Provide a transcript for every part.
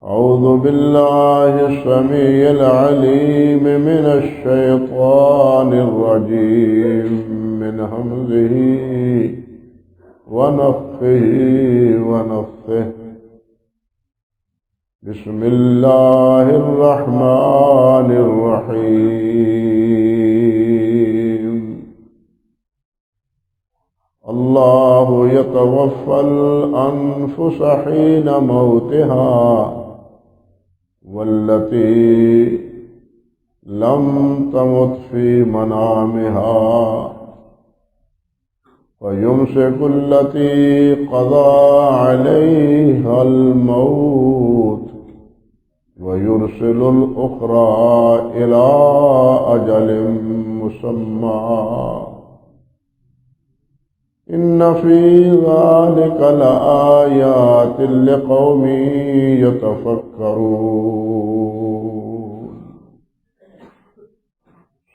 أعوذ بالله السميع العليم من الشيطان الرجيم من همزه ونفخه ونفثه. بسم الله الرحمن الرحيم. الله يتوفى الأنفس حين موتها والتي لم تمت في منامها ويمسك التي قضى عليها الموت ويرسل الأخرى إلى أجل مسمى إن في ذلك لآيات لقوم يتفكرون.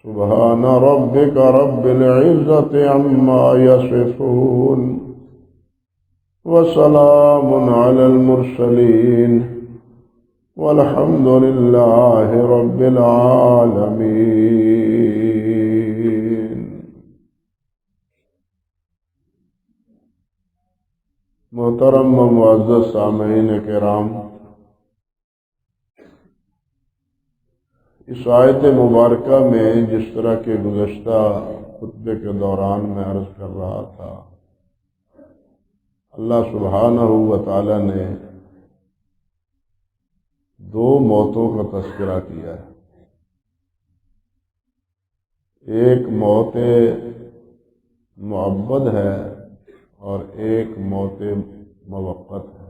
سبحان ربك رب العزة عما يصفون وسلام على المرسلين والحمد لله رب العالمين. محترم و معزز سامعین کرام، اس آیت مبارکہ میں جس طرح کے گزشتہ خطبے کے دوران میں عرض کر رہا تھا، اللہ سبحانہ و تعالی نے دو موتوں کا تذکرہ کیا ہے. ایک موت معبد ہے اور ایک موت موقت ہے.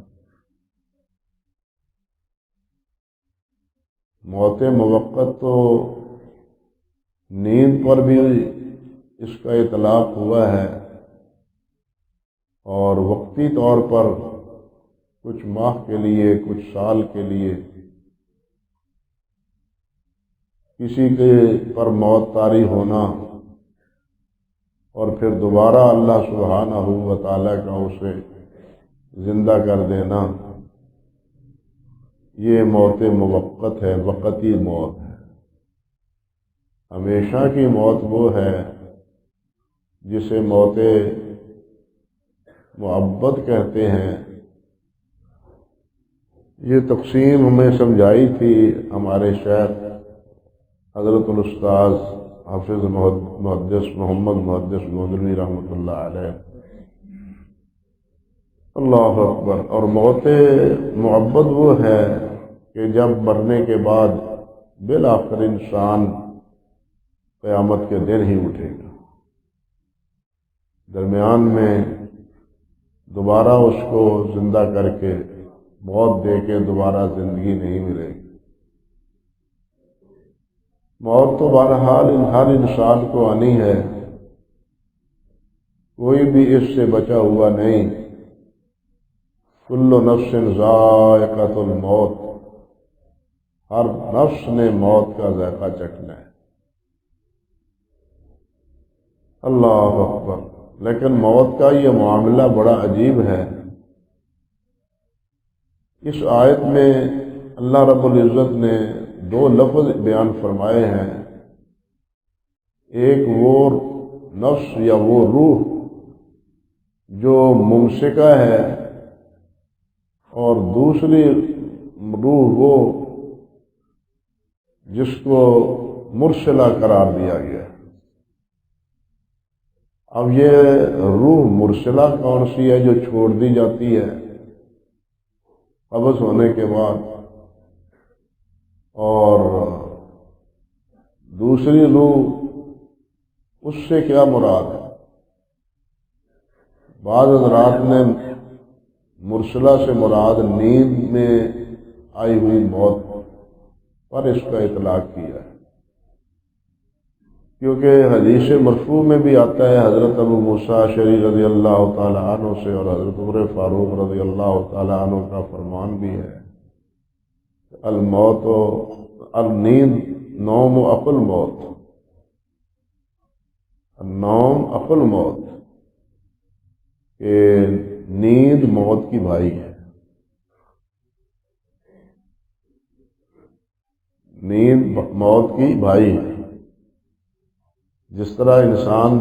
موت موقت تو نیند پر بھی اس کا اطلاق ہوا ہے، اور وقتی طور پر کچھ ماہ کے لیے، کچھ سال کے لیے کسی کے پر موت طاری ہونا اور پھر دوبارہ اللہ سبحانہ و تعالیٰ کا اسے زندہ کر دینا، یہ موت موقت ہے، وقتی موت ہے. ہمیشہ کی موت وہ ہے جسے موت معبد کہتے ہیں. یہ تقسیم ہمیں سمجھائی تھی ہمارے شیخ حضرت الاستاذ حافظ محدث محمد محدث مودودی رحمۃ اللہ علیہ. اللہ اکبر. اور موت معبد وہ ہے کہ جب مرنے کے بعد بالآخر انسان قیامت کے دن ہی اٹھے گا، درمیان میں دوبارہ اس کو زندہ کر کے موت دے کے دوبارہ زندگی نہیں ملے گی. موت تو بہرحال ہر انسان کو آنی ہے، کوئی بھی اس سے بچا ہوا نہیں. کل نفس ذائقۃ الموت، ہر نفس نے موت کا ذائقہ چکھنا ہے. اللہ اکبر. لیکن موت کا یہ معاملہ بڑا عجیب ہے. اس آیت میں اللہ رب العزت نے دو لفظ بیان فرمائے ہیں. ایک وہ نفس یا وہ روح جو ممسکہ ہے، اور دوسری روح وہ جس کو مرسلہ قرار دیا گیا ہے. اب یہ روح مرسلہ کون سی ہے جو چھوڑ دی جاتی ہے قبض ہونے کے بعد، اور دوسری روح اس سے کیا مراد ہے؟ بعض حضرات نے مرسلہ سے مراد نیند میں آئی ہوئی موت پر اس کا اطلاق کیا ہے، کیونکہ حدیث مرفوع میں بھی آتا ہے حضرت ابو موسیٰ اشعری رضی اللہ تعالی عنہ سے، اور حضرت عمر فاروق رضی اللہ تعالی عنہ کا فرمان بھی ہے، الموت النیند نوم اخو الموت، النوم اخو الموت، کہ نیند موت کی بھائی ہے. نیند موت کی بھائی ہے۔ جس طرح انسان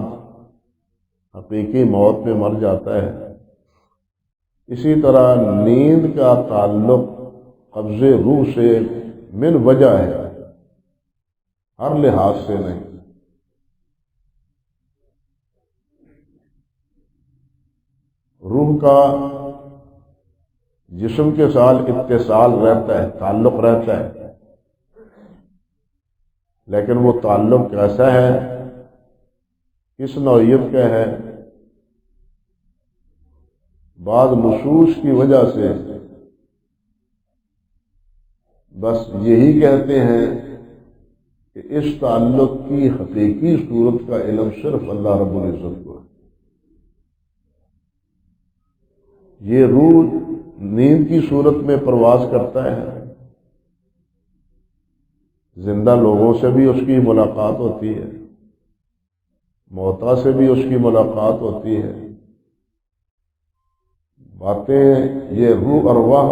حقیقی موت میں مر جاتا ہے، اسی طرح نیند کا تعلق قبض روح سے من وجہ ہے، ہر لحاظ سے نہیں۔ روح کا جسم کے ساتھ اتصال رہتا ہے، تعلق رہتا ہے، لیکن وہ تعلق کیسا ہے، کس نوعیت کا ہے؟ بعض نصوص کی وجہ سے بس یہی کہتے ہیں کہ اس تعلق کی حقیقی صورت کا علم صرف اللہ رب العزت کو ہے۔ یہ روح نیند کی صورت میں پرواز کرتا ہے، زندہ لوگوں سے بھی اس کی ملاقات ہوتی ہے، موتیٰ سے بھی اس کی ملاقات ہوتی ہے، باتیں یہ روح ارواح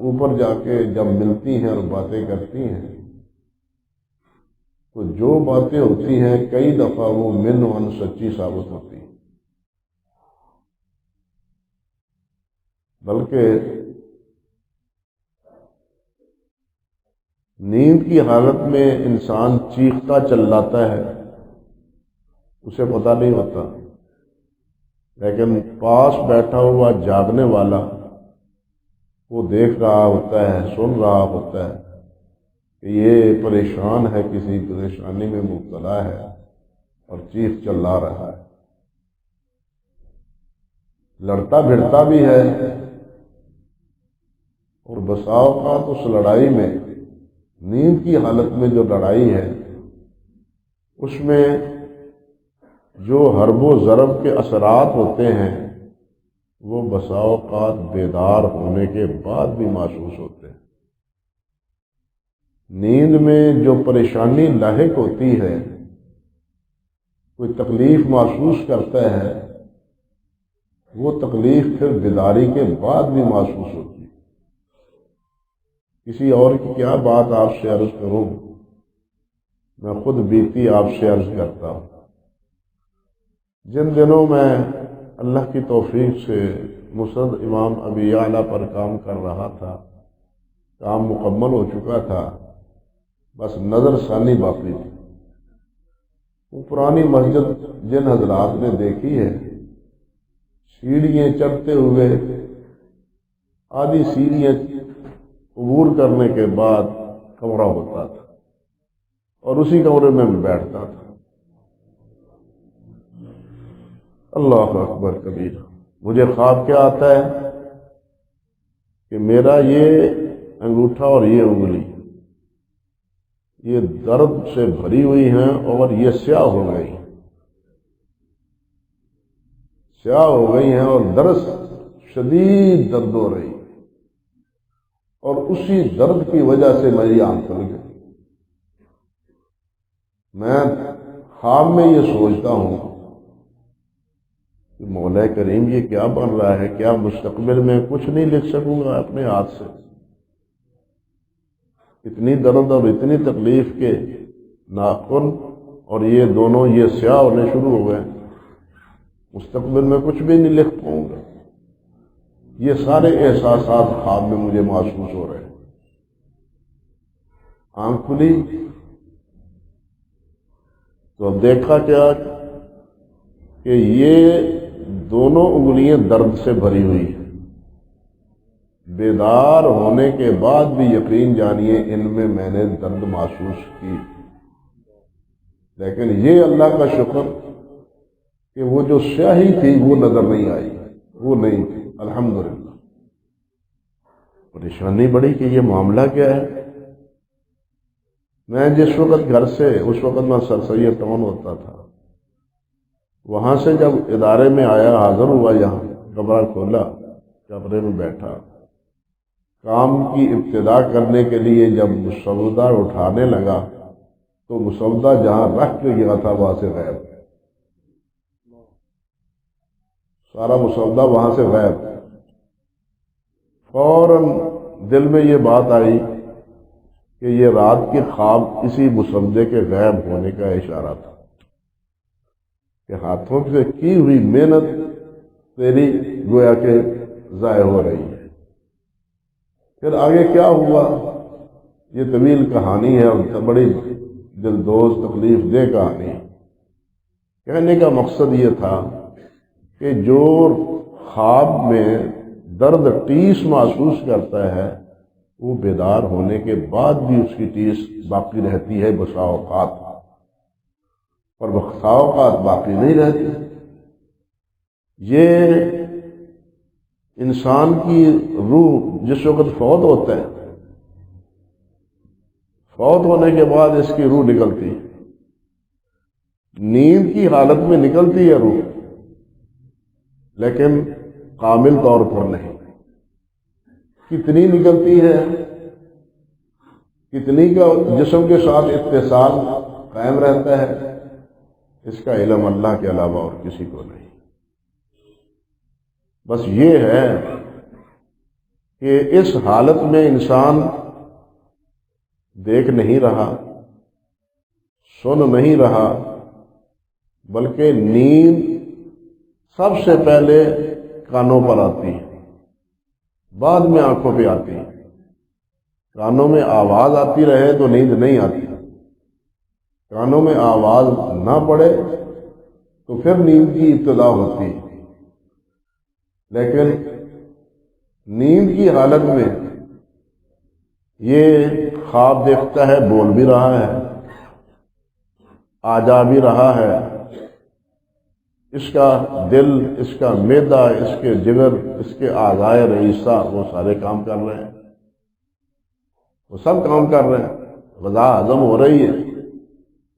اوپر جا کے جب ملتی ہیں اور باتیں کرتی ہیں تو جو باتیں ہوتی ہیں کئی دفعہ وہ من و ان سچی ثابت ہوتی ہیں۔ بلکہ نیند کی حالت میں انسان چیختا چلاتا ہے، اسے پتہ نہیں ہوتا، لیکن پاس بیٹھا ہوا جاگنے والا وہ دیکھ رہا ہوتا ہے، سن رہا ہوتا ہے کہ یہ پریشان ہے، کسی پریشانی میں مبتلا ہے اور چیخ چلا رہا ہے، لڑتا بھڑتا بھی ہے، اور بسا اوقات اس لڑائی میں، نیند کی حالت میں جو لڑائی ہے، اس میں جو حرب و ضرب کے اثرات ہوتے ہیں وہ بسا اوقات بیدار ہونے کے بعد بھی محسوس ہوتے ہیں۔ نیند میں جو پریشانی لاحق ہوتی ہے، کوئی تکلیف محسوس کرتا ہے، وہ تکلیف پھر بیداری کے بعد بھی محسوس ہوتی ہے۔ کسی اور کی کیا بات آپ سے عرض کروں، میں خود بیتی آپ سے عرض کرتا ہوں۔ جن دنوں میں اللہ کی توفیق سے مسند امام ابی اعلیٰ پر کام کر رہا تھا، کام مکمل ہو چکا تھا، بس نظر ثانی باقی تھی۔ وہ پرانی مسجد جن حضرات نے دیکھی ہے، سیڑھیاں چڑھتے ہوئے آدھی سیڑھیاں عبور کرنے کے بعد کمرہ ہوتا تھا، اور اسی کمرے میں بیٹھتا تھا۔ اللہ اکبر کبیر، مجھے خواب کیا آتا ہے کہ میرا یہ انگوٹھا اور یہ انگلی یہ درد سے بھری ہوئی ہیں اور یہ سیاہ ہو گئی، سیاہ ہو گئی ہیں، اور درد شدید درد ہو رہی، اور اسی درد کی وجہ سے میری آنکھ کھل گئی۔ میں خواب میں یہ سوچتا ہوں کہ مولا کریم یہ کیا بن رہا ہے، کیا مستقبل میں کچھ نہیں لکھ سکوں گا اپنے ہاتھ سے؟ اتنی درد اور اتنی تکلیف کے ناخن اور یہ دونوں یہ سیاہ ہونے شروع ہو گئے، مستقبل میں کچھ بھی نہیں لکھ پاؤں گا۔ یہ سارے احساسات خواب میں مجھے محسوس ہو رہے ہیں۔ آنکھ کھلی تو اب دیکھا کیا کہ یہ دونوں انگلیاں درد سے بھری ہوئی ہیں۔ بیدار ہونے کے بعد بھی یقین جانیے ان میں نے درد محسوس کی، لیکن یہ اللہ کا شکر کہ وہ جو سیاہی تھی وہ نظر نہیں آئی، وہ نہیں تھی، الحمدللہ۔ پریشانی بڑی کہ یہ معاملہ کیا ہے۔ میں جس وقت گھر سے، اس وقت میں سر سید ٹاؤن ہوتا تھا، وہاں سے جب ادارے میں آیا، حاضر ہوا، یہاں کمرہ کھولا، کمرے میں بیٹھا، کام کی ابتدا کرنے کے لیے جب مسودہ اٹھانے لگا تو مسودہ جہاں رکھ کے گیا تھا وہاں سے غائب، سارا مسودہ وہاں سے غائب۔ فوراً دل میں یہ بات آئی کہ یہ رات کے خواب کسی مسودے کے غائب ہونے کا اشارہ تھا، کہ ہاتھوں سے کی ہوئی محنت تیری گویا کہ ضائع ہو رہی ہے۔ پھر آگے کیا ہوا یہ طویل کہانی ہے اور بڑی دلدوز تکلیف دہ کہانی ہے۔ کہنے کا مقصد یہ تھا کہ جو خواب میں درد ٹیس محسوس کرتا ہے وہ بیدار ہونے کے بعد بھی اس کی ٹیس باقی رہتی ہے بسا اوقات، اور بسا اوقات باقی نہیں رہتی۔ یہ انسان کی روح جس وقت فوت ہوتا ہے، فوت ہونے کے بعد اس کی روح نکلتی ہے، نیند کی حالت میں نکلتی ہے روح، لیکن کامل طور پر نہیں۔ کتنی نکلتی ہے، کتنی کا جسم کے ساتھ اتصال قائم رہتا ہے، اس کا علم اللہ کے علاوہ اور کسی کو نہیں۔ بس یہ ہے کہ اس حالت میں انسان دیکھ نہیں رہا، سن نہیں رہا، بلکہ نیند سب سے پہلے کانوں پر آتی ہے، بعد میں آنکھوں پہ آتی ہے۔ کانوں میں آواز آتی رہے تو نیند نہیں آتی، کانوں میں آواز نہ پڑے تو پھر نیند کی ابتدا ہوتی ہے۔ لیکن نیند کی حالت میں یہ خواب دیکھتا ہے، بول بھی رہا ہے، آ جا بھی رہا ہے، اس کا دل، اس کا معدہ، اس کے جگر، اس کے اعضائے رئیسہ وہ سارے کام کر رہے ہیں، وہ سب کام کر رہے ہیں، غذا ہضم ہو رہی ہے،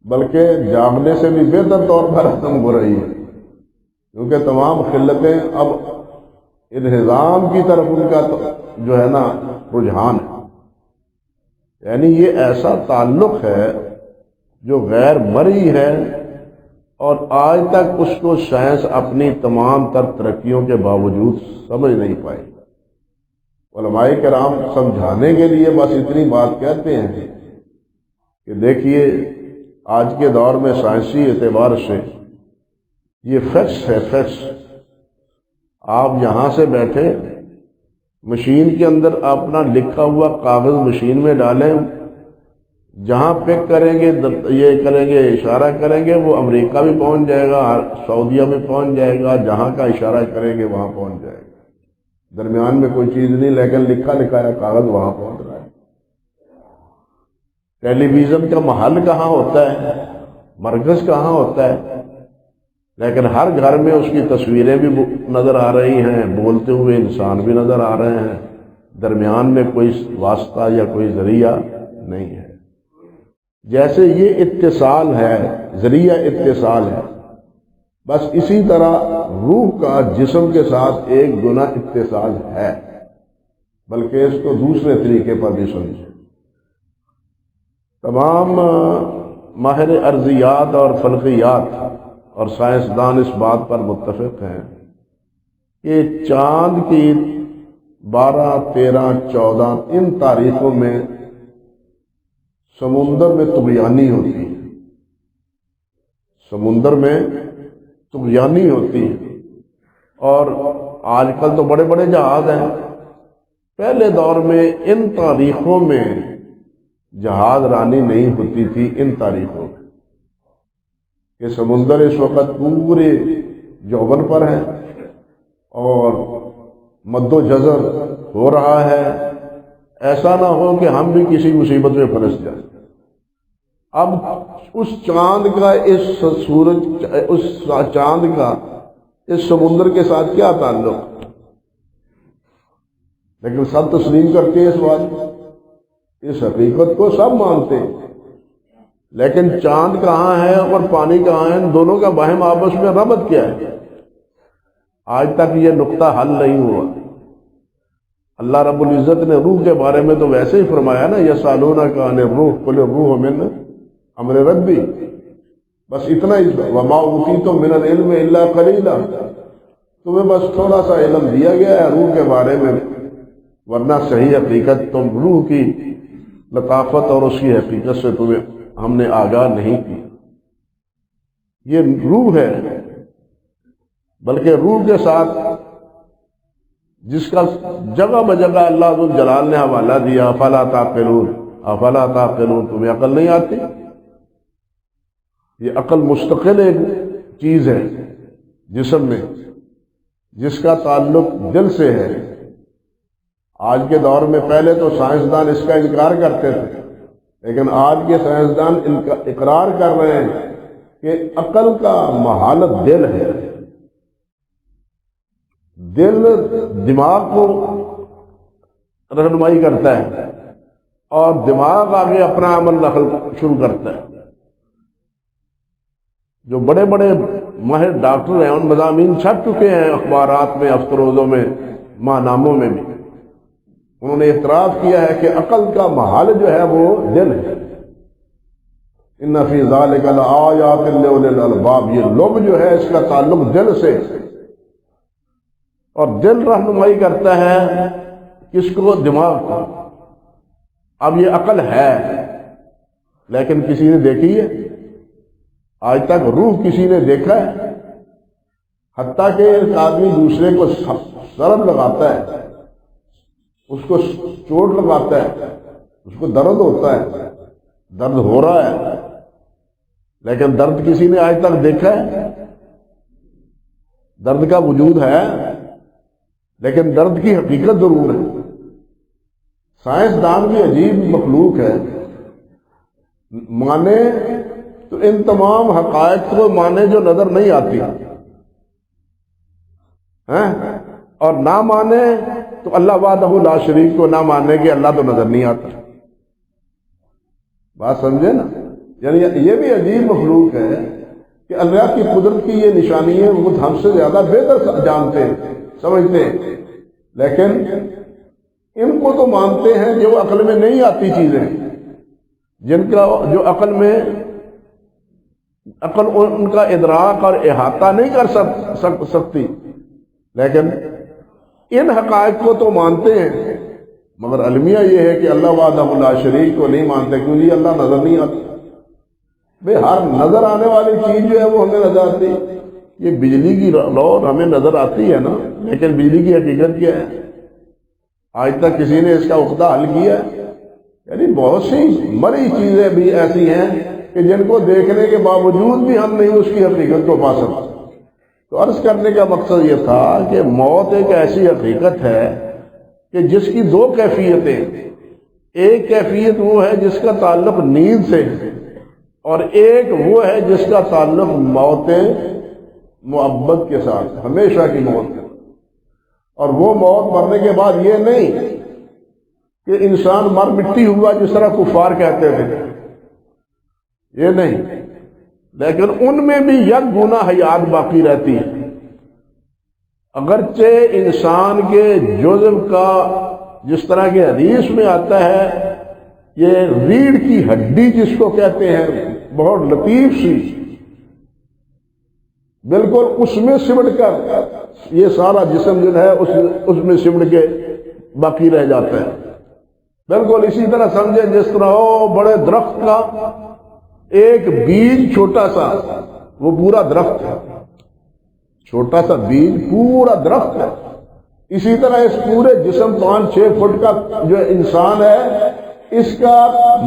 بلکہ جاگنے سے بھی بہتر طور پر ہضم ہو رہی ہے، کیونکہ تمام خلتیں اب انہضام کی طرف ان کا جو ہے نا رجحان ہے۔ یعنی یہ ایسا تعلق ہے جو غیر مرئی ہے، اور آج تک اس کو سائنس اپنی تمام تر ترقیوں کے باوجود سمجھ نہیں پائی۔ علماء کرام سمجھانے کے لیے بس اتنی بات کہتے ہیں کہ دیکھیے آج کے دور میں سائنسی اعتبار سے یہ فیکٹس ہے، فیکٹس۔ آپ یہاں سے بیٹھے مشین کے اندر اپنا لکھا ہوا کاغذ مشین میں ڈالیں، جہاں پک کریں گے، یہ کریں گے، اشارہ کریں گے، وہ امریکہ بھی پہنچ جائے گا، سعودیہ میں پہنچ جائے گا، جہاں کا اشارہ کریں گے وہاں پہنچ جائے گا۔ درمیان میں کوئی چیز نہیں، لیکن لکھا لکھایا کاغذ وہاں پہنچ رہا ہے۔ ٹیلی ویژن کا محل کہاں ہوتا ہے، مرکز کہاں ہوتا ہے، لیکن ہر گھر میں اس کی تصویریں بھی نظر آ رہی ہیں، بولتے ہوئے انسان بھی نظر آ رہے ہیں، درمیان میں کوئی واسطہ یا کوئی ذریعہ نہیں ہے۔ جیسے یہ اتصال ہے، ذریعہ اتصال ہے، بس اسی طرح روح کا جسم کے ساتھ ایک گنا اتصال ہے، بلکہ اس کو دوسرے طریقے پر بھی سمجھیں۔ تمام ماہر ارضیات اور فلکیات اور سائنسدان اس بات پر متفق ہیں کہ چاند کی 12، 13، 14 ان تاریخوں میں سمندر میں طغیانی ہوتی ہے، سمندر میں طغیانی ہوتی ہے۔ اور آج کل تو بڑے بڑے جہاز ہیں، پہلے دور میں ان تاریخوں میں جہاز رانی نہیں ہوتی تھی، ان تاریخوں میں کہ سمندر اس وقت پورے جوبن پر ہے اور مد و جزر ہو رہا ہے، ایسا نہ ہو کہ ہم بھی کسی مصیبت میں پھنس جائیں۔ اب اس چاند کا اس چاند کا اس سمندر کے ساتھ کیا تعلق، لیکن سب تسلیم کرتے ہیں اس بات، اس حقیقت کو سب مانتے ہیں، لیکن چاند کہاں ہے اور پانی کہاں ہے، ان دونوں کا باہم آپس میں ربط کیا ہے، آج تک یہ نقطہ حل نہیں ہوا۔ اللہ رب العزت نے روح کے بارے میں تو ویسے ہی فرمایا نا، یسألونک عن الروح قل الروح من امر ربی، بس اتنا ہی، وما اوتیتم من العلم الا قلیلا، تمہیں بس تھوڑا سا علم دیا گیا ہے روح کے بارے میں، ورنہ صحیح حقیقت تم روح کی لطافت اور اس کی حقیقت سے تمہیں ہم نے آگاہ نہیں کیا۔ یہ روح ہے، بلکہ روح کے ساتھ جس کا جگہ بجگہ اللہ ذو الجلال نے حوالہ دیا، افلا تعقلون، افلا تعقلون، تمہیں عقل نہیں آتی؟ یہ عقل مستقل ایک چیز ہے جسم میں، جس کا تعلق دل سے ہے۔ آج کے دور میں پہلے تو سائنسدان اس کا انکار کرتے تھے، لیکن آج کے سائنسدان ان کا اقرار کر رہے ہیں کہ عقل کا محل دل ہے۔ دل دماغ کو رہنمائی کرتا ہے اور دماغ آگے اپنا عمل شروع کرتا ہے۔ جو بڑے بڑے ماہر ڈاکٹر ہیں ان مضامین چھپ چکے ہیں اخبارات میں، افسروزوں میں، ماہناموں میں بھی، انہوں نے اعتراف کیا ہے کہ عقل کا محل جو ہے وہ دل ہے۔ ان فی ذلک لآیات لأولی الالباب، یہ لب جو ہے اس کا تعلق دل سے، اور دل رہنمائی کرتا ہے کس کو؟ دماغ کو۔ اب یہ عقل ہے لیکن کسی نے دیکھی ہے؟ آج تک روح کسی نے دیکھا ہے؟ حتیٰ کہ ایک آدمی دوسرے کو ضرب لگاتا ہے، اس کو چوٹ لگاتا ہے، اس کو درد ہوتا ہے، درد ہو رہا ہے، لیکن درد کسی نے آج تک دیکھا ہے؟ درد کا وجود ہے لیکن درد کی حقیقت ضرور ہے۔ سائنسدان بھی عجیب مخلوق ہے، مانے تو ان تمام حقائق کو مانے جو نظر نہیں آتی، اور نہ مانے تو اللہ وحدہ لا شریک کو نہ مانے کہ اللہ تو نظر نہیں آتا۔ بات سمجھے نا؟ یعنی یہ بھی عجیب مخلوق ہے کہ اللہ کی قدرت کی یہ نشانی ہے، وہ ہم سے زیادہ بہتر جانتے ہیں، سمجھتے ہیں، لیکن ان کو تو مانتے ہیں جو عقل میں نہیں آتی چیزیں، جن کا جو عقل میں عقل ان کا ادراک اور احاطہ نہیں کر سکتی، لیکن ان حقائق کو تو مانتے ہیں۔ مگر المیہ یہ ہے کہ اللہ وحدہ لا شریک کو نہیں مانتے، کیونکہ اللہ نظر نہیں آتا۔ بھئی ہر نظر آنے والی چیز جو ہے وہ ہمیں نظر آتی ہے۔ یہ بجلی کی لو ہمیں نظر آتی ہے نا، لیکن بجلی کی حقیقت کیا ہے؟ آج تک کسی نے اس کا عقدہ حل کیا ہے؟ یعنی بہت سی مری چیزیں بھی ایسی ہیں کہ جن کو دیکھنے کے باوجود بھی ہم نہیں اس کی حقیقت کو پا سکتے۔ تو عرض کرنے کا مقصد یہ تھا کہ موت ایک ایسی حقیقت ہے کہ جس کی دو کیفیتیں، ایک کیفیت وہ ہے جس کا تعلق نیند سے ہے، اور ایک وہ ہے جس کا تعلق موت مؤبد کے ساتھ، ہمیشہ کی موت ہے۔ اور وہ موت مرنے کے بعد یہ نہیں کہ انسان مر مٹی ہوا جس طرح کفار کہتے تھے، یہ نہیں، لیکن ان میں بھی یک گنا حیات باقی رہتی ہے۔ اگرچہ انسان کے جسم کا جس طرح کے حدیث میں آتا ہے، یہ ریڑھ کی ہڈی جس کو کہتے ہیں، بہت لطیف سی، بالکل اس میں سمٹ کر یہ سارا جسم جو ہے اس میں سمٹ کے باقی رہ جاتا ہے۔ بالکل اسی طرح سمجھے جس طرح بڑے درخت کا ایک بیج چھوٹا سا، وہ پورا درخت ہے، چھوٹا سا بیج پورا درخت ہے۔ اسی طرح اس پورے جسم 5-6 فٹ کا جو انسان ہے، اس کا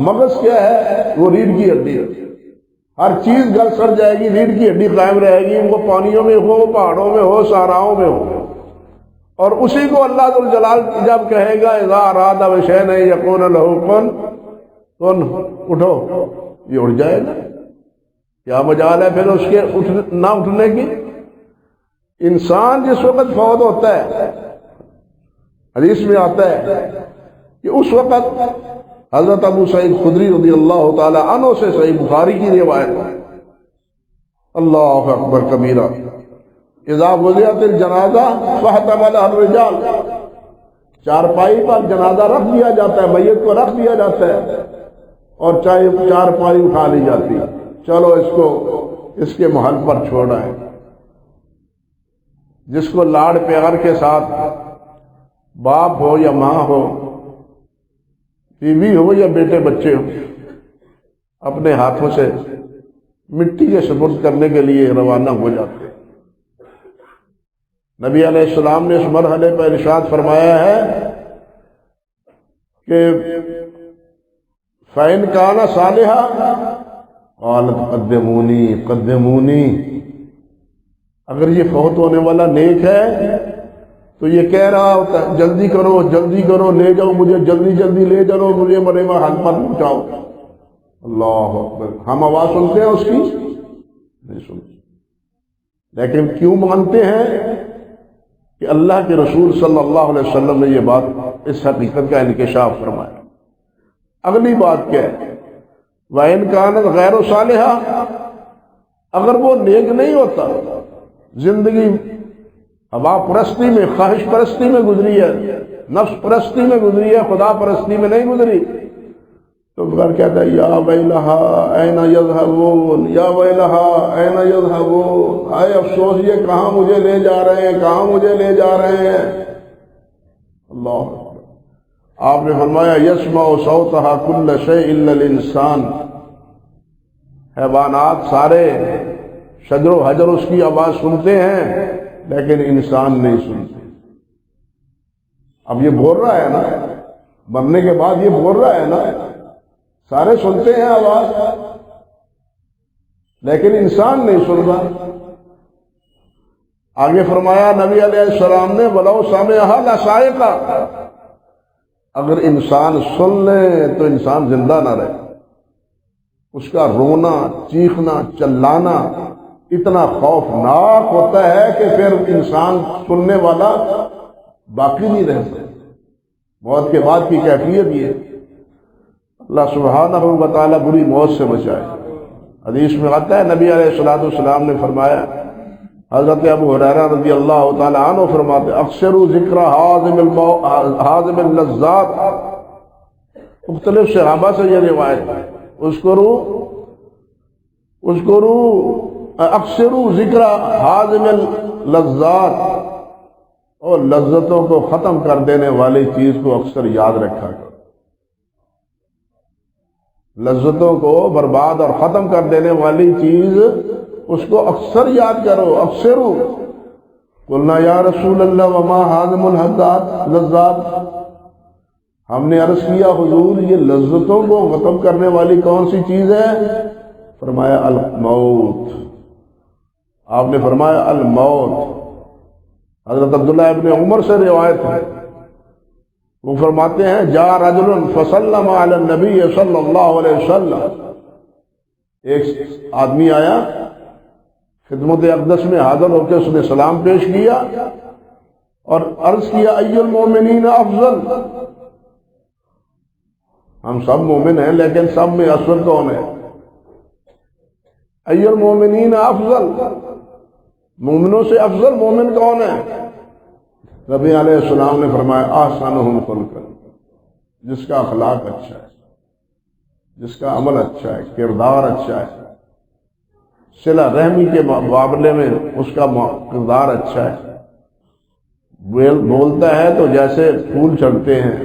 مغز کیا ہے؟ وہ ریڑھ کی ہڈی ہے۔ ہر چیز گل سڑ جائے گی، ریڑھ کی ہڈی قائم رہے گی، وہ پانیوں میں ہو، پہاڑوں میں ہو، صحراؤں میں ہو۔ اور اسی کو اللہ ذو الجلال جب کہے گا اذا اراد بشیء یکون لہ کن، اٹھو، یہ اٹھ جائے گا۔ کیا مجال ہے پھر اس کے نہ اٹھنے کی؟ انسان جس وقت فوت ہوتا ہے، حدیث میں آتا ہے کہ اس وقت حضرت ابو سعید خدری رضی اللہ تعالی عنہ سے، صحیح بخاری کی روایت، اللہ اکبر کبیرہ، اذا وضعت الجنازہ فاحتملها الرجال، چارپائی پر جنازہ رکھ دیا جاتا ہے، میت کو رکھ دیا جاتا ہے، اور چارپائی اٹھا لی جاتی، چلو اس کو اس کے محل پر چھوڑ آئے۔ جس کو لاڑ پیار کے ساتھ باپ ہو یا ماں ہو، بیوی ہو یا بیٹے بچے ہو، اپنے ہاتھوں سے مٹی کے سپرد کرنے کے لیے روانہ ہو جاتے ہیں۔ نبی علیہ السلام نے اس مرحلے پر ارشاد فرمایا ہے کہ فَإِنْ كَانَ صَالِحًا قَالَتْ قَدِّمُونِي قَدِّمُونِي، اگر یہ فوت ہونے والا نیک ہے تو یہ کہہ رہا ہوتا ہے جلدی کرو جلدی کرو، لے جاؤ مجھے، جلدی جلدی لے جاؤ مجھے، مرے میں حال پر پہنچاؤ۔ اللہ اکبر، ہم آواز سنتے ہیں اس کی؟ نہیں سنتے، لیکن کیوں مانتے ہیں؟ کہ اللہ کے رسول صلی اللہ علیہ وسلم نے یہ بات، اس حقیقت کا انکشاف فرمایا۔ اگلی بات کیا ہے؟ وَإِنْ كَانَتْ غَيْرُ صَالِحًا، اگر وہ نیک نہیں ہوتا، زندگی ہوا پرستی میں، خواہش پرستی میں گزری ہے، نفس پرستی میں گزری ہے، خدا پرستی میں نہیں گزری، تو پھر کہتا ہے یا ویلہا این یذہبون، یا ویلہا این یذہبون، ہائے افسوس، یہ کہاں مجھے لے جا رہے ہیں، کہاں مجھے لے جا رہے ہیں۔ اللہ اکبر۔ آپ نے فرمایا یسمع صوتہا کل شیء الا الانسان، حیوانات سارے شجر و حجر اس کی آواز سنتے ہیں لیکن انسان نہیں سنتے۔ اب یہ بول رہا ہے نا، مرنے کے بعد یہ بول رہا ہے نا، سارے سنتے ہیں آواز لیکن انسان نہیں سن رہا۔ آگے فرمایا نبی علیہ السلام نے وَلَوْ سَمِعَهَا لَصَعِقَ، اگر انسان سن لے تو انسان زندہ نہ رہے، اس کا رونا چیخنا چلانا اتنا خوفناک ہوتا ہے کہ پھر انسان سننے والا باقی نہیں رہ سکتا۔ موت کے بعد کی کیفیت یہ، اللہ سبحانہ و تعالیٰ بری موت سے بچائے۔ حدیث میں آتا ہے نبی علیہ السلام نے فرمایا، حضرت ابو ہریرہ رضی اللہ تعالیٰ عنہ فرماتے اکثروا ذکر حازم اللذات، مختلف صحابہ سے یہ روایت ہے، اکثروا ذکر حازم اللذات، اور لذتوں کو ختم کر دینے والی چیز کو اکثر یاد رکھا کرو، لذتوں کو برباد اور ختم کر دینے والی چیز اس کو اکثر یاد کرو۔ اکثروا، قلنا یا رسول اللہ وما حازم اللذات، ہم نے عرض کیا حضور یہ لذتوں کو ختم کرنے والی کون سی چیز ہے؟ فرمایا الموت۔ آپ نے فرمایا الموت۔ حضرت عبداللہ ابن عمر سے روایت ہے، وہ فرماتے ہیں جاء رجل فسلم علی النبی صلی اللہ علیہ وسلم، ایک آدمی آیا خدمت اقدس میں حاضر ہو کے اس نے سلام پیش کیا اور عرض کیا ای المومنین افضل، ہم سب مومن ہیں لیکن سب میں افضل کون ہے؟ ای المومنین افضل، مومنوں سے افضل مومن کون ہے؟ نبی علیہ السلام نے فرمایا احسنہم خلقا، جس کا اخلاق اچھا ہے، جس کا عمل اچھا ہے، کردار اچھا ہے، صلہ رحمی کے معاملے میں اس کا کردار اچھا ہے، بولتا ہے تو جیسے پھول چڑھتے ہیں،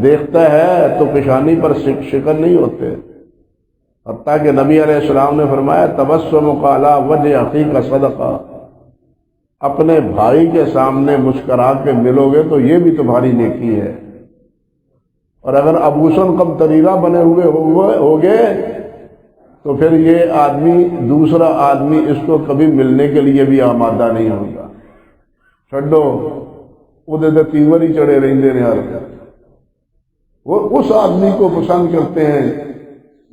دیکھتا ہے تو پیشانی پر شکن نہیں ہوتے، حتیٰ کہ نبی علیہ السلام نے فرمایا تبسمک علی وجہ اخیک صدقہ، اپنے بھائی کے سامنے مسکرا کے ملو گے تو یہ بھی تمہاری نیکی ہے، اور اگر ابوسن قمطریرہ بنے ہوئے ہوگے تو پھر یہ آدمی دوسرا آدمی اس کو کبھی ملنے کے لیے بھی آمادہ نہیں ہوگا۔ چھڈو وہ تیور ہی چڑھے رہندے نے، وہ اس آدمی کو پسند کرتے ہیں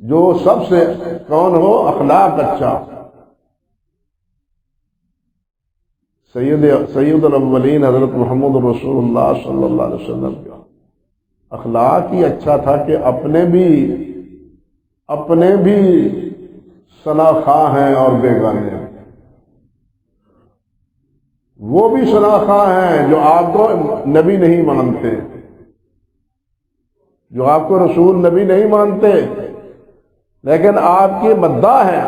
جو سب سے کون ہو؟ اخلاق اچھا۔ سید الاولین حضرت محمد رسول اللہ صلی اللہ علیہ وسلم کا اخلاق ہی اچھا تھا کہ اپنے بھی شناخواہ ہیں اور بیگانے ہیں، وہ بھی شناخواہ ہیں جو آپ کو نبی نہیں مانتے، جو آپ کو رسول نبی نہیں مانتے، لیکن آپ کے مداح ہیں،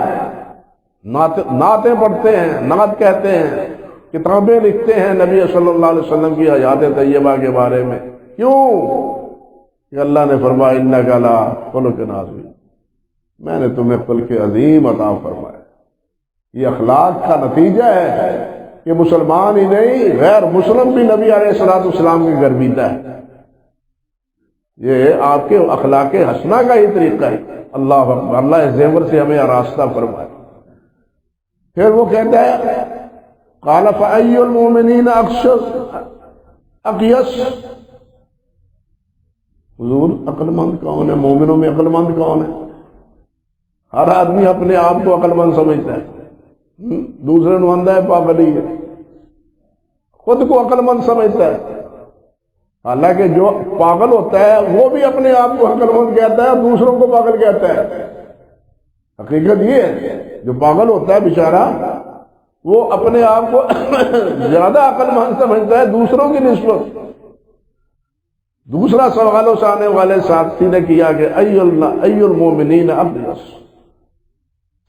نعتیں پڑھتے ہیں، نعت کہتے ہیں، کتابیں لکھتے ہیں نبی صلی اللہ علیہ وسلم کی حیات طیبہ کے بارے میں۔ کیوں؟ کہ اللہ نے فرمایا انک علی خلق عظیم، میں نے تمہیں خلق عظیم عطا فرمایا۔ یہ اخلاق کا نتیجہ ہے کہ مسلمان ہی نہیں غیر مسلم بھی نبی علیہ الصلوۃ والسلام کے گرویدہ ہے۔ یہ آپ کے اخلاق حسنہ کا ہی طریقہ ہے۔ اللہ اکبر، اللہ اس زیور سے ہمیں آراستہ فرمائے۔ پھر وہ کہتا ہے قال فأي المؤمنین اقیس، حضور عقل مند کون ہے؟ مومنوں میں عقل مند کون ہے؟ ہر آدمی اپنے آپ کو عقل مند سمجھتا ہے، دوسرے نو آندہ ہے پاگل ہی ہے، خود کو عقل مند سمجھتا ہے۔ حالانکہ جو پاگل ہوتا ہے وہ بھی اپنے آپ کو عقل مند کہتا ہے اور دوسروں کو پاگل کہتا ہے۔ حقیقت یہ ہے جو پاگل ہوتا ہے بیچارہ وہ اپنے آپ کو زیادہ عقل مند سمجھتا ہے دوسروں کی نسبت۔ دوسرا سوال اس آنے والے ساتھی نے کیا کہ ای المومنین اقیس،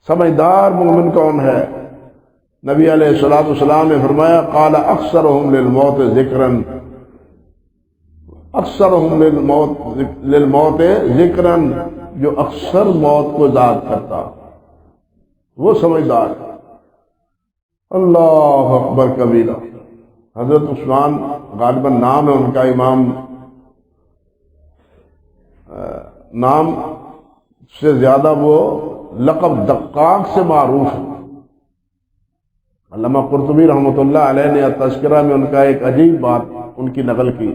سمجھدار مومن کون ہے؟ نبی علیہ الصلوۃ والسلام نے فرمایا قال اکثرهم للموت ذکرا، اکثرهم للموت ذکرا، جو اکثر موت کو یاد کرتا وہ سمجھدار ہے۔ اللہ اکبر کبیرہ۔ حضرت عثمان غالباً نام ہے ان کا، امام نام سے زیادہ وہ لقب دقاق سے معروف ہے۔ علامہ قرطبی رحمۃ اللہ علیہ نے تذکرہ میں ان کا ایک عجیب بات ان کی نقل کی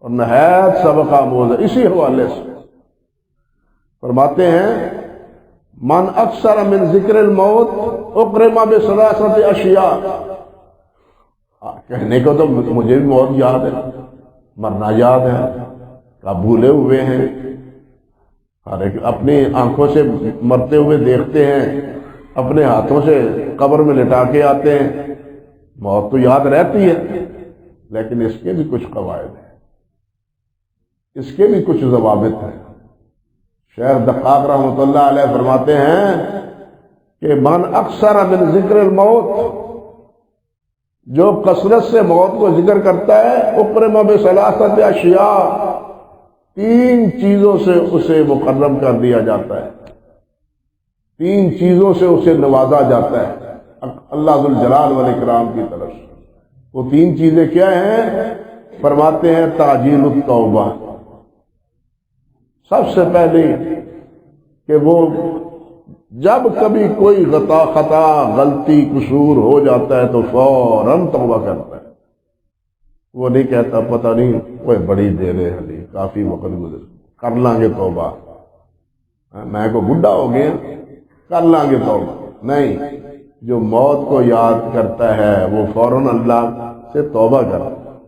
اور نہایت سبق آموز ہے۔ اسی حوالے سے فرماتے ہیں من اکثر من ذکر الموت اکرم بثلاثۃ اشیاء، کہنے کو تو مجھے بھی موت یاد ہے، مرنا یاد ہے، آپ بھولے ہوئے ہیں، ہر ایک اپنی آنکھوں سے مرتے ہوئے دیکھتے ہیں، اپنے ہاتھوں سے قبر میں لٹا کے آتے ہیں، موت تو یاد رہتی ہے، لیکن اس کے بھی کچھ قواعد ہیں، اس کے بھی کچھ ضوابط ہیں۔ شیخ دقاق رحمۃ اللہ علیہ فرماتے ہیں کہ من اکثر من ذکر الموت، جو کثرت سے موت کو ذکر کرتا ہے اکرم بثلاثۃ اشیاء، تین چیزوں سے اسے مکرم کر دیا جاتا ہے، تین چیزوں سے اسے نوازا جاتا ہے اللہ ذوالجلال والاکرام کی طرف سے۔ وہ تین چیزیں کیا ہیں؟ فرماتے ہیں تعجیل التوبہ، سب سے پہلے کہ وہ جب کبھی کوئی خطا غلطی قصور ہو جاتا ہے تو فوراً توبہ کرتا ہے، وہ نہیں کہتا پتہ نہیں کوئی بڑی دیر ہے حلی کافی وقت گزر کر لیں گے توبہ، میں کو بڈھا ہو گیا کر لیں گے توبہ، نہیں، جو موت کو یاد کرتا ہے وہ فوراً اللہ سے توبہ کرتا ہے۔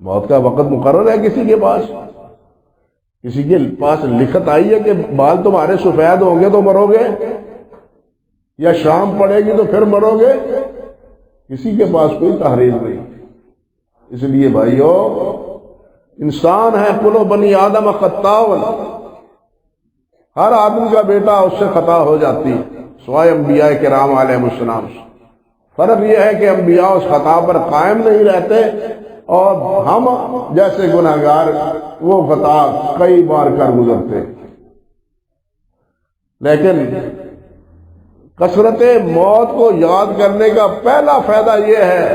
موت کا وقت مقرر ہے کسی کے پاس؟ کسی کے پاس لکھت آئی ہے کہ بال تمہارے سفید ہوں گے تو مرو گے، یا شام پڑے گی تو پھر مرو گے؟ کسی کے پاس کوئی تحریر نہیں۔ اس لیے بھائیو، انسان ہے کل بنی آدم خطاء، ہر آدمی کا بیٹا اس سے خطا ہو جاتی ہے، سوائے انبیاء کرام علیہ السلام سے۔ فرق یہ ہے کہ انبیاء اس خطا پر قائم نہیں رہتے اور ہم جیسے گناہگار وہ خطا کئی بار کر گزرتے۔ لیکن کثرت موت کو یاد کرنے کا پہلا فائدہ یہ ہے،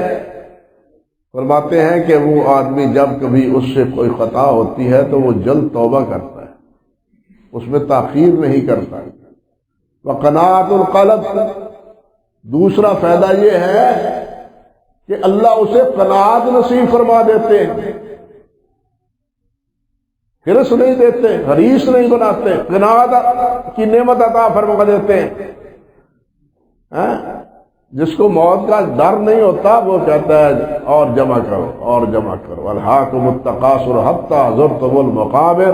فرماتے ہیں کہ وہ آدمی جب کبھی اس سے کوئی خطا ہوتی ہے تو وہ جلد توبہ کرتا ہے، اس میں تاخیر نہیں کرتا۔ وقناعت القلب، دوسرا فائدہ یہ ہے کہ اللہ اسے قناعت نصیب فرما دیتے ہیں، حرص نہیں دیتے، حریص نہیں بناتے، قناعت کی نعمت عطا فرما دیتے ہیں۔ جس کو موت کا ڈر نہیں ہوتا وہ کہتا ہے اور جمع کرو اور جمع کرو، الہاکم التکاثر حتی زرتم المقابر۔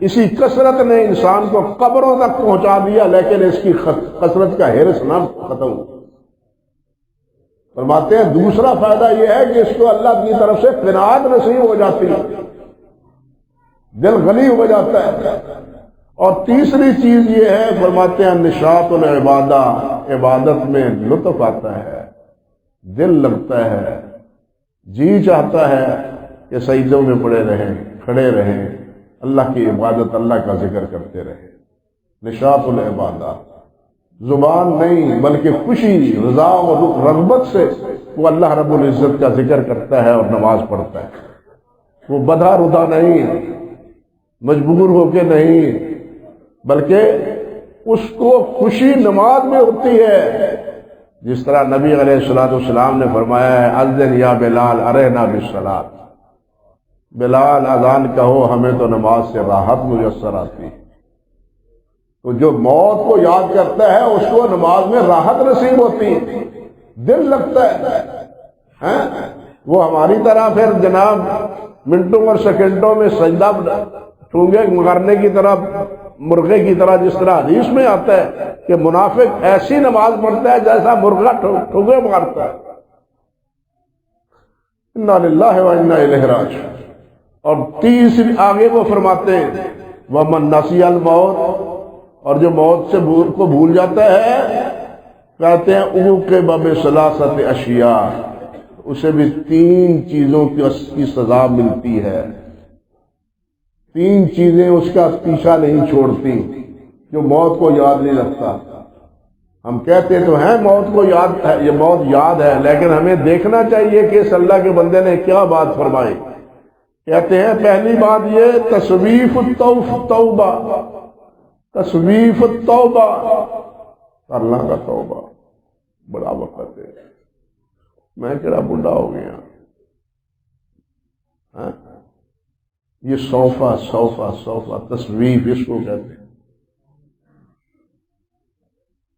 اسی کثرت نے انسان کو قبروں تک پہنچا دیا، لیکن اس کی کثرت کا حرص نہ ختم ہو۔ فرماتے ہیں دوسرا فائدہ یہ ہے کہ اس کو اللہ کی طرف سے قناعت نصیب ہو جاتی ہے، دل غنی ہو جاتا ہے۔ اور تیسری چیز یہ ہے، فرماتے ہیں نشاط العبادہ، عبادت میں لطف آتا ہے، دل لگتا ہے، جی چاہتا ہے کہ سجدوں میں پڑے رہیں، کھڑے رہیں، اللہ کی عبادت، اللہ کا ذکر کرتے رہیں۔ نشاط العبادات، زبان نہیں بلکہ خوشی، رضا اور رغبت سے وہ اللہ رب العزت کا ذکر کرتا ہے اور نماز پڑھتا ہے۔ وہ بدھا ردا نہیں، مجبور ہو کے نہیں، بلکہ اس کو خوشی نماز میں ہوتی ہے۔ جس طرح نبی علیہ السلام نے فرمایا ہے، اذن یا بلال ارحنا بالصلاۃ، بلال اذان کہو ہمیں تو نماز سے راحت میسر آتی ہے۔ تو جو موت کو یاد کرتا ہے اس کو نماز میں راحت نصیب ہوتی ہے، دل لگتا ہے۔ وہ ہماری طرح پھر جناب منٹوں اور سیکنڈوں میں سجدہ ٹھونگے مارنے کی طرح، مرغے کی طرح، جس طرح حدیث میں آتا ہے کہ منافق ایسی نماز پڑھتا ہے جیسا مرغا ٹھونگے مارتا ہے۔ انا للہ و انا الیہ راجعون۔ اور تیسری آگے وہ فرماتے ہیں ومن نسی الموت، اور جو موت سے کو بھول جاتا ہے، کہتے ہیں عوقب بثلاثۃ اشیاء، اسے بھی 3 چیزوں کی سزا ملتی ہے۔ 3 چیزیں اس کا پیچھا نہیں چھوڑتی جو موت کو یاد نہیں رکھتا۔ ہم کہتے تو ہیں موت کو یاد ہے، یہ موت یاد ہے، لیکن ہمیں دیکھنا چاہیے کہ اس اللہ کے بندے نے کیا بات فرمائی۔ کہتے ہیں پہلی بات یہ تصویف التوبہ، تصویف التوبہ، اللہ کا توبہ بڑا وقت ہے، میں کہڑا بڈھا ہو گیا۔ یہ صوفہ تصویف اس کو کہتے ہیں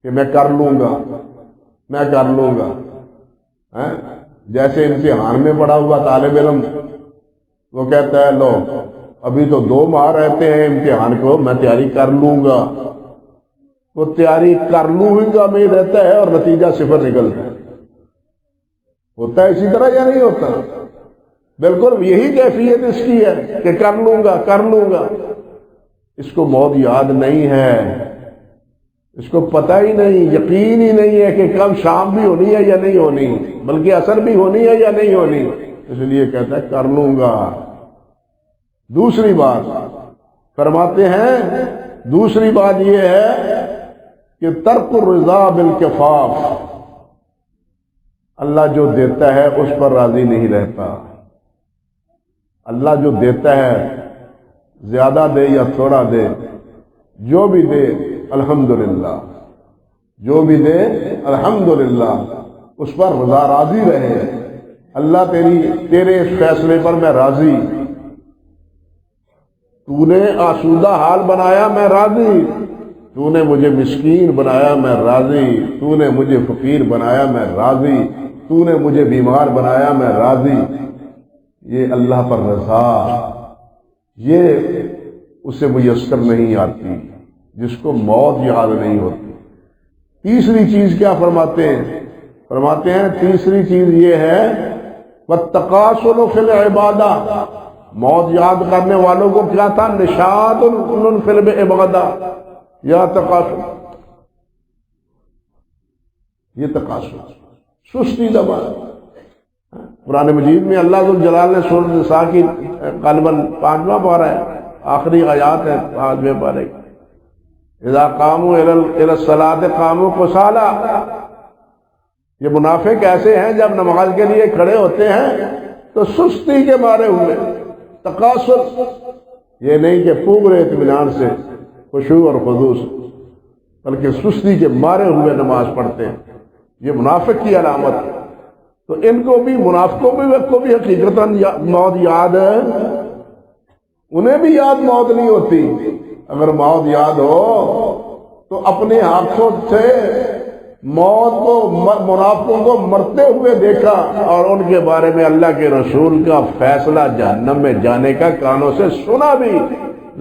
کہ میں کر لوں گا۔ جیسے امتحان میں پڑا ہوا طالب علم، وہ کہتا ہے لو ابھی تو 2 ماہ رہتے ہیں امتحان کو، میں تیاری کر لوں گا۔ وہ تیاری کر لوں گا میں رہتا ہے اور نتیجہ 0 نکلتا ہے۔ ہوتا ہے اسی طرح یا نہیں ہوتا؟ بالکل یہی کیفیت اس کی ہے کہ کر لوں گا۔ اس کو موت یاد نہیں ہے، اس کو پتہ ہی نہیں، یقین ہی نہیں ہے کہ کب شام بھی ہونی ہے یا نہیں ہونی، بلکہ عصر بھی ہونی ہے یا نہیں ہونی، اس لیے کہتا ہے کر لوں گا۔ دوسری بات فرماتے ہیں، دوسری بات یہ ہے کہ ترک الرضا بالکفاف، اللہ جو دیتا ہے اس پر راضی نہیں رہتا۔ اللہ جو دیتا ہے زیادہ دے یا تھوڑا دے، جو بھی دے الحمدللہ، جو بھی دے الحمدللہ، اس پر رضا راضی رہے۔ اللہ تیرے اس فیصلے پر میں راضی، تو نے آسودہ حال بنایا میں راضی، تو نے مجھے مسکین بنایا میں راضی، تو نے مجھے فقیر بنایا میں راضی، تو نے مجھے بیمار بنایا میں راضی۔ یہ اللہ پر رضا، یہ اسے میسر نہیں آتی جس کو موت یاد نہیں ہوتی۔ تیسری چیز کیا فرماتے ہیں تیسری چیز یہ ہے والتقاصل فی العبادہ، موت یاد کرنے والوں کو کیا تھا؟ نشاط فی العبادہ یا تقاصل، یہ تقاصل سستی دبا۔ قرآن مجید میں اللہ ذو الجلال نے سورۃ النساء کی غالباً 5واں پارہ ہے، آخری آیات ہے 5ویں پارے کی، اذا قاموا الی الصلاۃ قاموا کسالى، یہ منافق ایسے ہیں جب نماز کے لیے کھڑے ہوتے ہیں تو سستی کے مارے ہوئے، تقاصر، یہ نہیں کہ پورے اطمینان سے خشوع اور خضوع سے، بلکہ سستی کے مارے ہوئے نماز پڑھتے ہیں، یہ منافق کی علامت ہے۔ تو ان کو بھی، منافقوں کو بھی حقیقتاً موت یاد ہے، انہیں بھی یاد موت نہیں ہوتی۔ اگر موت یاد ہو تو اپنے ہاتھوں سے موت کو، منافقوں کو مرتے ہوئے دیکھا اور ان کے بارے میں اللہ کے رسول کا فیصلہ جہنم میں جانے کا کانوں سے سنا بھی،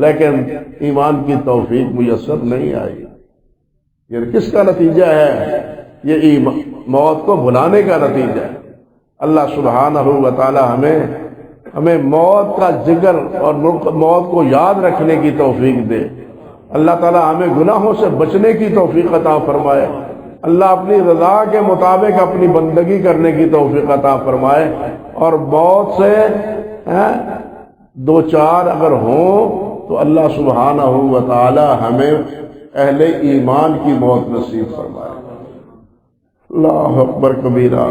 لیکن ایمان کی توفیق میسر نہیں آئی۔ یہ کس کا نتیجہ ہے؟ یہ موت کو بھلانے کا نتیجہ ہے۔ اللہ سبحانہ و تعالی ہمیں موت کا ذکر اور موت کو یاد رکھنے کی توفیق دے۔ اللہ تعالی ہمیں گناہوں سے بچنے کی توفیق عطا فرمائے۔ اللہ اپنی رضا کے مطابق اپنی بندگی کرنے کی توفیق عطا فرمائے اور بہت سے دو چار اگر ہوں تو اللہ سبحانہ و تعالی ہمیں اہل ایمان کی موت نصیب فرمائے۔ اللہ اکبر کبیرہ۔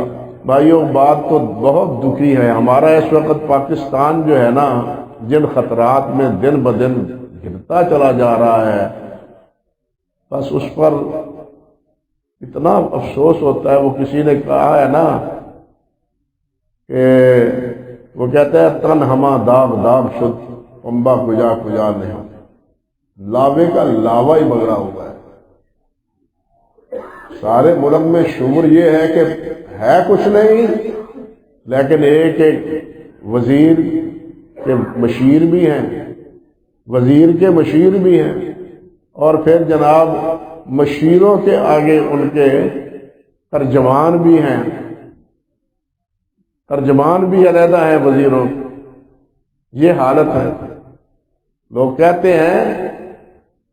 بھائیوں بات تو بہت دکھی ہے، ہمارا اس وقت پاکستان جو ہے نا جن خطرات میں دن بدن گرتا چلا جا رہا ہے، بس اس پر اتنا افسوس ہوتا ہے۔ وہ کسی نے کہا ہے نا کہ وہ کہتا ہے تن ہما داغ داغ شد پمبا کجا کجا نہیں، لاوے کا لاوا ہی بگڑا ہوا ہے۔ سارے ملک میں شعور یہ ہے کہ ہے کچھ نہیں، لیکن ایک وزیر کے مشیر بھی ہیں، وزیر کے مشیر بھی ہیں، اور پھر جناب مشیروں کے آگے ان کے ترجمان بھی ہیں، ترجمان بھی علیحدہ ہیں وزیروں۔ یہ حالت ہے۔ لوگ کہتے ہیں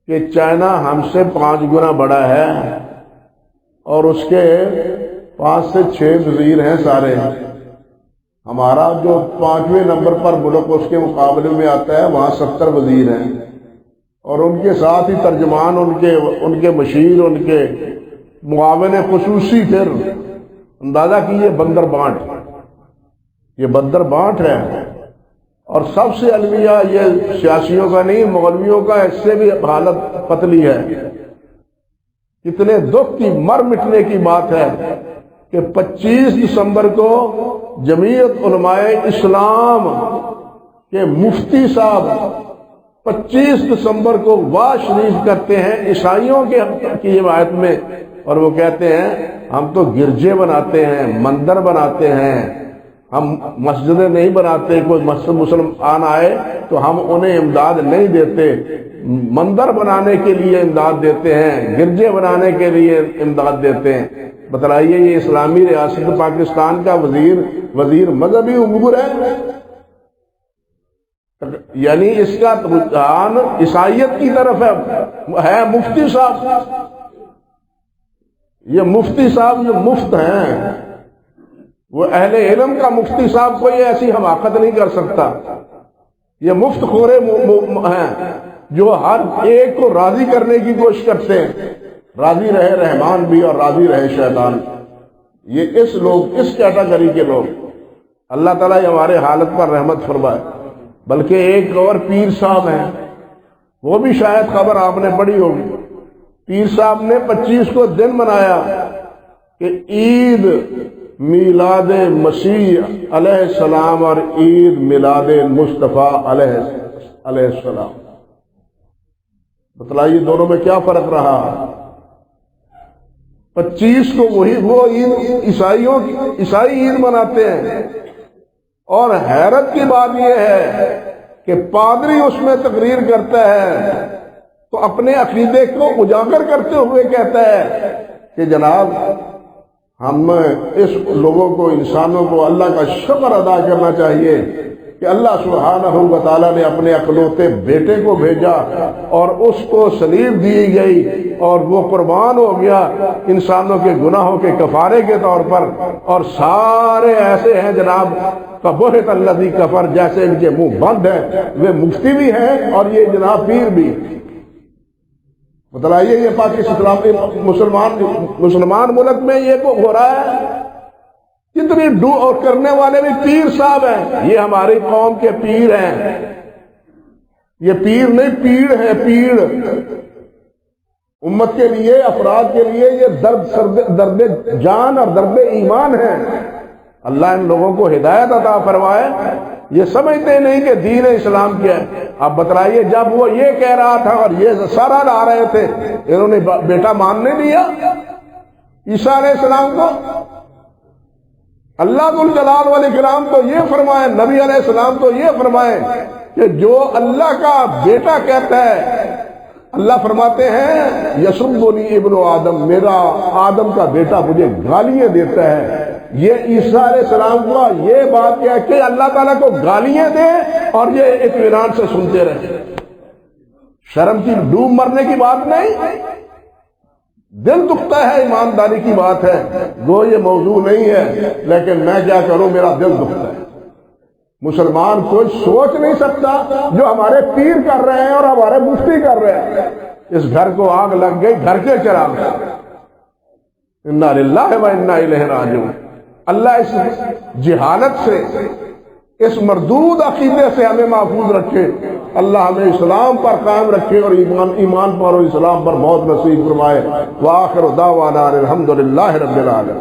کہ چائنا ہم سے 5 گنا بڑا ہے اور اس کے 5 سے 6 وزیر ہیں سارے۔ ہمارا جو 5ویں نمبر پر ملک اس کے مقابلے میں آتا ہے وہاں 70 وزیر ہیں، اور ان کے ساتھ ہی ترجمان، ان کے مشیر، ان کے معاون خصوصی۔ پھر اندازہ کیجیے بندر بانٹ، یہ بندر بانٹ ہے۔ اور سب سے المیہ یہ سیاسیوں کا نہیں، مولویوں کا اس سے بھی حالت پتلی ہے۔ کتنے دکھ کی مر مٹنے کی بات ہے کہ 25 دسمبر کو جمعیت علماء اسلام کے مفتی صاحب 25 دسمبر کو وعظ شریف کرتے ہیں عیسائیوں کی حمایت میں، اور وہ کہتے ہیں ہم تو گرجے بناتے ہیں، مندر بناتے ہیں، ہم مسجدیں نہیں بناتے۔ کوئی مسلمان آئے تو ہم انہیں امداد نہیں دیتے، مندر بنانے کے لیے امداد دیتے ہیں، گرجے بنانے کے لیے امداد دیتے ہیں۔ بتلائیے یہ اسلامی ریاست پاکستان کا وزیر مذہبی امور ہے، یعنی اس کا رجحان عیسائیت کی طرف ہے۔ مفتی صاحب، یہ مفتی صاحب جو مفت ہیں، وہ اہل علم کا مفتی صاحب کوئی ایسی حماقت نہیں کر سکتا۔ یہ مفت خورے ہیں جو ہر ایک کو راضی کرنے کی کوشش کرتے ہیں، راضی رہے رحمان بھی اور راضی رہے شیطان۔ یہ اس کیٹیگری کے لوگ۔ اللہ تعالیٰ ہمارے حالت پر رحمت فرمائے۔ بلکہ ایک اور پیر صاحب ہیں، وہ بھی شاید خبر آپ نے پڑھی ہوگی۔ پیر صاحب نے 25 کو دن منایا کہ عید میلاد مسیح علیہ السلام اور عید میلاد مصطفیٰ علیہ السلام۔ بتلائیے دونوں میں کیا فرق رہا؟ 25 کو وہ عید عیسائی عید مناتے ہیں، اور حیرت کی بات یہ ہے کہ پادری اس میں تقریر کرتا ہے تو اپنے عقیدے کو اجاگر کرتے ہوئے کہتا ہے کہ جناب ہم اس لوگوں کو، انسانوں کو اللہ کا شکر ادا کرنا چاہیے کہ اللہ سبحانہ و تعالیٰ نے اپنے اکلوتے بیٹے کو بھیجا اور اس کو صلیب دی گئی اور وہ قربان ہو گیا انسانوں کے گناہوں کے کفارے کے طور پر۔ اور سارے ایسے ہیں جناب فبہت الذی کفر، جیسے ان کے منہ بند ہے، وہ مفتی بھی ہیں اور یہ جناب پیر بھی۔ بتلائیے یہ پاکستان مسلمان ملک میں یہ ہو رہا ہے، کتنی اور کرنے والے بھی پیر صاحب ہیں۔ یہ ہماری قوم کے پیر ہیں، یہ پیر نہیں پیڑ ہے، پیڑ امت کے لیے، افراد کے لیے یہ درد جان اور درد ایمان ہے۔ اللہ ان لوگوں کو ہدایت عطا فرمائے۔ یہ سمجھتے نہیں کہ دین اسلام کیا ہے۔ اب بتلائیے جب وہ یہ کہہ رہا تھا اور یہ سارا لا رہے تھے، انہوں نے بیٹا ماننے دیا عیسیٰ علیہ السلام کو؟ اللہ ذو الجلال والاکرام تو یہ فرمائے، نبی علیہ السلام تو یہ فرمائے کہ جو اللہ کا بیٹا کہتا ہے، اللہ فرماتے ہیں یسبنی ابن آدم، میرا آدم کا بیٹا مجھے گالیاں دیتا ہے۔ یہ عیسیٰ علیہ السلام کو یہ بات کہہ کہ اللہ تعالیٰ کو گالیاں دے اور یہ اطمینان سے سنتے رہے۔ شرم کی ڈوب مرنے کی بات نہیں، دل دکھتا ہے، ایمانداری کی بات ہے۔ وہ یہ موضوع نہیں ہے، لیکن میں کیا کروں، میرا دل دکھتا ہے۔ مسلمان کوئی سوچ نہیں سکتا جو ہمارے پیر کر رہے ہیں اور ہمارے مفتی کر رہے ہیں۔ اس گھر کو آگ لگ گئی، گھر کے چراغ سے۔ انا للہ و انا الیہ راجعون۔ اللہ اس جہالت سے، اس مردود عقیدے سے ہمیں محفوظ رکھے۔ اللہ ہمیں اسلام پر قائم رکھے اور ایمان پر اور اسلام پر موت نصیب فرمائے۔ وآخر دعوانا الحمدللہ رب العالمین۔